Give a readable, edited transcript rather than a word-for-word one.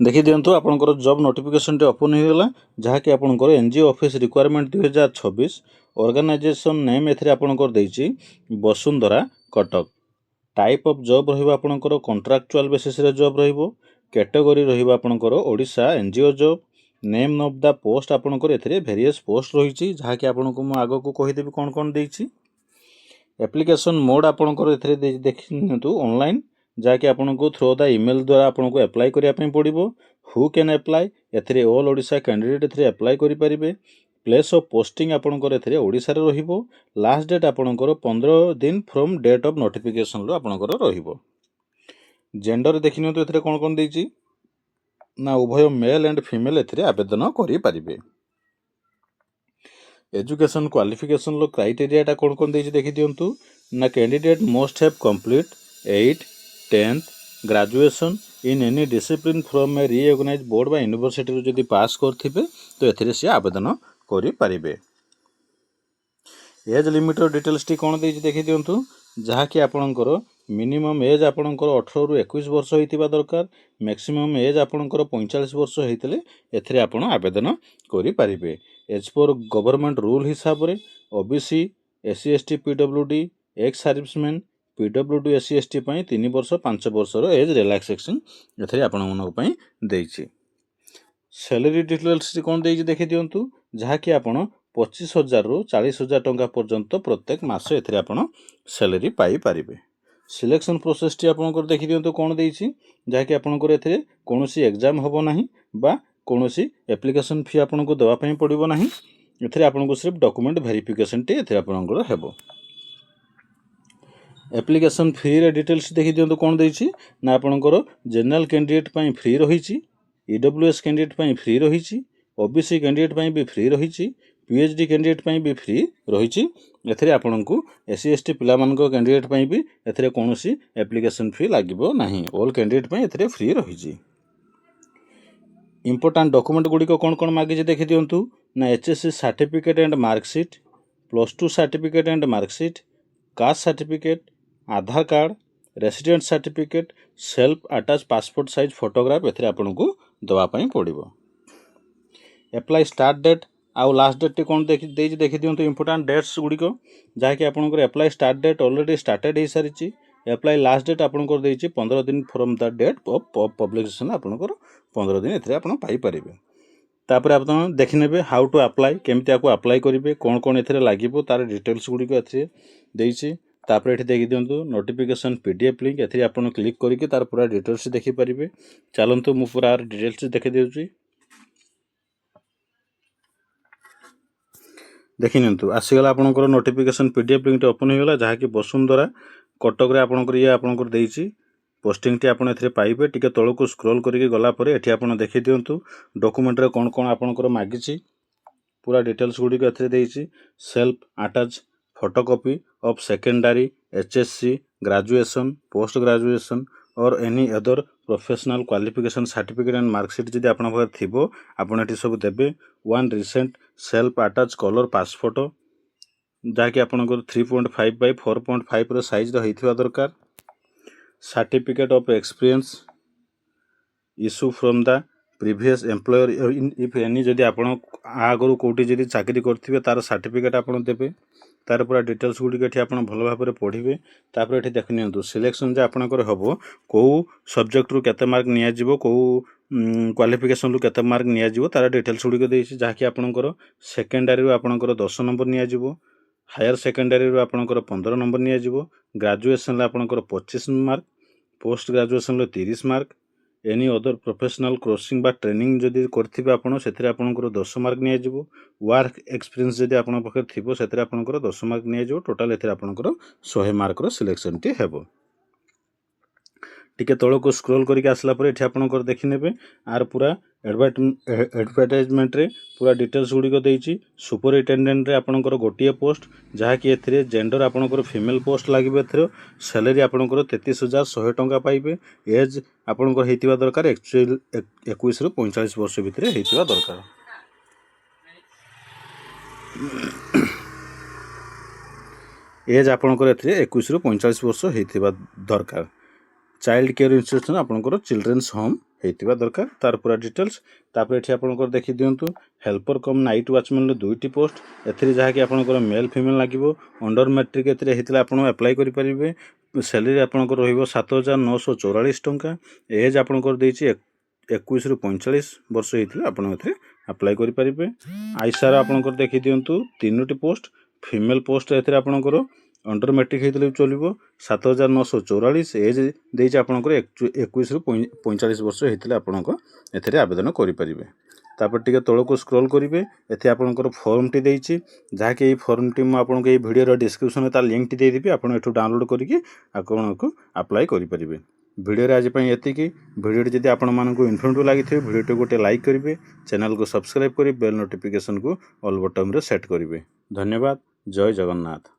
देखी दिंतु आपंकर job notification open होगा जहाँकि आपंकर NGO office requirement 2026 organization name एथरे आपंकर देछि Vasundhara Cuttack. Type of job रहिबा आपंकर कॉन्ट्रैक्चुअल बेसिस रे जॉब रहिबो। कैटेगरी रहिबा आपंकर Odisha NGO job. Name of the post आपंकर एथरे वेरियस पोस्ट रहिछि जहाँकि आपनको मु आगो को कहि देबी कोन कोन देछि। एप्लिकेशन मोड आपंकर एथरे देखि नियंतु ऑनलाइन जहाँकि आपको थ्रो द ईमेल द्वारा आपको एप्लाई करने पड़ो। हु कैन एप्लाई एथरे ऑल ओडिशा कैंडिडेट एथरे एप्लाई करें। प्लेस ऑफ पोस्टिंग आपंकर एथरे ओडिशा रे रहिबो। लास्ट डेट आपंकर 15 दिन फ्रॉम डेट ऑफ नोटिफिकेशन आपंकर रहिबो। जेंडर देखि नियंतु एथरे कोन कोन देछि ना उभय मेल एंड फीमेल एथरे आवेदन करि परिबे। एजुकेशन क्वालिफिकेशन लो क्राइटेरिया कोन कोन देछि देखि दियंतु ना candidate must have complete 8 10th graduation in any discipline from a recognised board बा यूनिवर्सिटी रो जदि पास करथिबे तो एथिरे से आवेदन करि परिबे। एज लिमिट रो डिटेल्स टी कोन देछि देखि दियंतु जहाँकि आपणकर मिनिमम एज आपणकर 18 रु 21 वर्ष होइतिबा दरकार। मैक्सिमम एज आपणकर 45 वर्ष होइतले एथिरे आपण आवेदन करि परिबे। एज पर गवर्नमेंट रूल हिसाब रे OBC SC ST PWD ex serviceman PWD SC ST 3 वर्ष 5 वर्ष एज रिलैक्सेशन एथरे आपन पई देछि। सैलरी डिटेल्स कोन देछि देखि दियंतु जहाँकि आपण 25,000 रु 40,000 टंका पर्यंत प्रत्येक मास एथरे आपण सैलरी पाई परिबे। सिलेक्शन प्रोसेस टी आपनकर देखि दियंतु कोन देछि जहाँकि आपनकर एथरे कोनोसी एग्जाम होबो नाही बा कोनोसी एप्लिकेशन फी आपनको देवा पई पड़िबो नाही। एथरे आपनको सिर्फ डॉक्यूमेंट वेरिफिकेशन टी एथरे आपनकर हेबो। एप्लिकेशन फी रे डिटेल्स देखि दियंतु कोन देछि ना आपनकर जनरल कैंडिडेट पई फ्री रहिछि। ईडब्ल्यूएस कैंडिडेट पई फ्री रहिछि। ओबीसी कैंडिडेट पई भी फ्री रहिछि। पीएचडी कैंडिडेट पई भी फ्री रहिछि। एथरे आपनको एससी एसटी पिला मानको कैंडिडेट पई भी एथरे कोनोसी एप्लिकेशन फी लागिबो नाही। ऑल कैंडिडेट पई एथरे फ्री रहिछि। इंपोर्टेंट डॉक्यूमेंट गुडी को कोन कोन मागिजे देखि दियंतु ना HSC certificate and marksheet +2 certificate and marksheet caste certificate Aadhaar card resident certificate self attach passport size photograph एथरे आपनको दवा पई पड़िबो। एप्लाई स्टार्ट डेट आउ लास्ट डेट कोन देखि दियंतु इंपोर्टेंट डेट्स गुडी को जहाँकि आपनकर apply start date already started हो सारिछि। एप्लाई लास्ट डेट आपनकर देछि 15 दिन from the date of publication आपनकर 15 दिन एथरे आपन पाई परिबे। तापर आपन देखि नेबे हाउ टू अप्लाई केमति आको अप्लाई करिवे कोन कोन एथरे लागिबो तार डिटेल्स गुडी को एथरे देछि। तापर एठी देखि दियंतु नोटिफिकेशन पीडीएफ लिंक एथरे आपन क्लिक करिके तार पूरा डिटेल्स देखि परिबे। चलंतु मु पूरा डिटेल्स देखि देउछि। देखि नियंतु आसीगला आपनकर नोटिफिकेशन पीडीएफ लिंक ओपन हो गला जहाँकि वसुंधरा कटक रे आपनकर ये आपनकर देछि पोस्टिंग टी आपन एथरे पाइबे। टिके तळको स्क्रॉल करिके गला परे एठी आपन देखि दियंतु डॉक्यूमेंट रे कोन कोन आपनकर मागिछि पूरा डिटेल्स गुडी को एथरे देछि। Self attach photocopy of secondary HSC graduation post graduation और any other professional qualification certificate and marksheet जदि आपन पाखरे थिबो आपन एठी सब देबे। One recent self attach colour pass photo जहाँकि आपनकर 3.5 बाय 4.5 रो साइज रो हेथिबा दरकार। Certificate of experience issue from the previous employer if any जदि आपण आगरु कोठी जदि चाकरी करथिबे तार सर्टिफिकेट आपण देबे। तार पूरा डिटेल्स गुडी के आपण भलो भाबरे पढिबे। तापर एठी देख नियंतु सिलेक्शन जे आपनकर हबो को सब्जेक्ट रु केते मार्क निया जिवो को क्वालिफिकेशन रु केते मार्क निया जिवो तार डिटेल्स गुडी के देछि। जहाँकि आपनकर सेकेंडरी रु आपनकर 10 नंबर निया जिवो। हायर सेकेंडरी रु आपनकर 15 नंबर निया जिवो। ग्रेजुएशन ला आपनकर 25 मार्क पोस्ट ग्रेजुएशन लो 30 मार्क एनी अदर प्रोफेशनल कोर्सिंग बा ट्रेनिंग जदि करथिबे आपण सेथरे आपनकर 10 मार्क निया जिवो। वर्क एक्सपीरियंस जदि आपण पखे थिबो सेथरे आपनकर 10 मार्क निया जिवो। टोटल एथरे आपनकर 100 मार्क रो सिलेक्शन टी हेबो। टिके तळको स्क्रॉल करिके आसला परे एठी आपनकर देखि नेबे आर पूरा एडवर्टाइजमेंट रे पूरा डिटेल्स गुडी को देछि। सुपरिटेंडेंट रे आपनकर गोटिए पोस्ट जहाँकि एथरे जेंडर आपनकर फीमेल पोस्ट लागिबे। एथरे सैलरी आपनकर 33,100 टंका पाइबे। एज आपनकर हेतिबा दरकार एक्चुअल 21 रु 45 वर्ष भितरे हेतिबा दरकार। एज आपनकर एथरे 21 रु 45 वर्ष हेतिबा दरकार। चाइल्ड केयर इंस्टीट्यूशन आपनकर चिल्ड्रेन्स होम ହେଇଥିବା ଦରକାର ତାର ପୁରା ଡିଟେଲ୍ସ। ତାପରେ ଏଠି ଆପଣଙ୍କର ଦେଖି ଦିଅନ୍ତୁ ହେଲ୍ପର କମ୍ ନାଇଟ୍ ୱାଚମ୍ୟାନ୍ର 2ଟି ପୋଷ୍ଟ, ଏଥିରେ ଯାହାକି ଆପଣଙ୍କର ମେଲ୍ ଫିମେଲ୍ ଲାଗିବ। ଅଣ୍ଡର ମ୍ୟାଟ୍ରିକ୍ ଏଥିରେ ହେଇଥିଲେ ଆପଣ ଆପ୍ଲାଏ କରିପାରିବେ। ସାଲେରୀ ଆପଣଙ୍କର ରହିବ 7,944 ଟଙ୍କା। ଏଜ୍ ଆପଣଙ୍କର ଦେଇଛି 21ରୁ 45 ବର୍ଷ ହେଇଥିଲେ ଆପଣ ଏଥିରେ ଆପ୍ଲାଏ କରିପାରିବେ। ଆଇସାର ଆପଣଙ୍କର ଦେଖି ଦିଅନ୍ତୁ 3ଟି ପୋଷ୍ଟ, ଫିମେଲ୍ ପୋଷ୍ଟ ଏଥିରେ ଆପଣଙ୍କର ଅଣ୍ଡର ମ୍ୟାଟ୍ରିକ୍ ହେଇଥିଲେ ବି ଚଲିବ। 7,944 ଏଜ୍ ଦେଇଛି ଆପଣଙ୍କର 21ରୁ 45 ବର୍ଷ ହେଇଥିଲେ ଆପଣଙ୍କ ଏଥିରେ ଆବେଦନ କରିପାରିବେ। ତାପରେ ଟିକେ ତଳକୁ ସ୍କ୍ରୋଲ୍ କରିବେ, ଏଠି ଆପଣଙ୍କର ଫର୍ମଟି ଦେଇଛି, ଯାହାକି ଏହି ଫର୍ମଟି ମୁଁ ଆପଣଙ୍କୁ ଏହି ଭିଡ଼ିଓର ଡିସ୍କ୍ରିପ୍ସନରେ ତା ଲିଙ୍କଟି ଦେଇଦେବି, ଆପଣ ଏଠୁ ଡାଉନଲୋଡ଼ କରିକି ଆପଣଙ୍କୁ ଆପ୍ଲାଏ କରିପାରିବେ। ଭିଡ଼ିଓରେ ଆଜି ପାଇଁ ଏତିକି। ଭିଡ଼ିଓଟି ଯଦି ଆପଣମାନଙ୍କୁ ଇନଫର୍ମେଟିଭ୍ ଲାଗିଥିବ ଭିଡ଼ିଓଟି ଗୋଟେ ଲାଇକ୍ କରିବେ, ଚ୍ୟାନେଲକୁ ସବସ୍କ୍ରାଇବ୍ କରି ବେଲ୍ ନୋଟିଫିକେସନକୁ ଅଲ୍ ବଟନରେ ସେଟ୍ କରିବେ। ଧନ୍ୟବାଦ। ଜୟ ଜଗନ୍ନାଥ।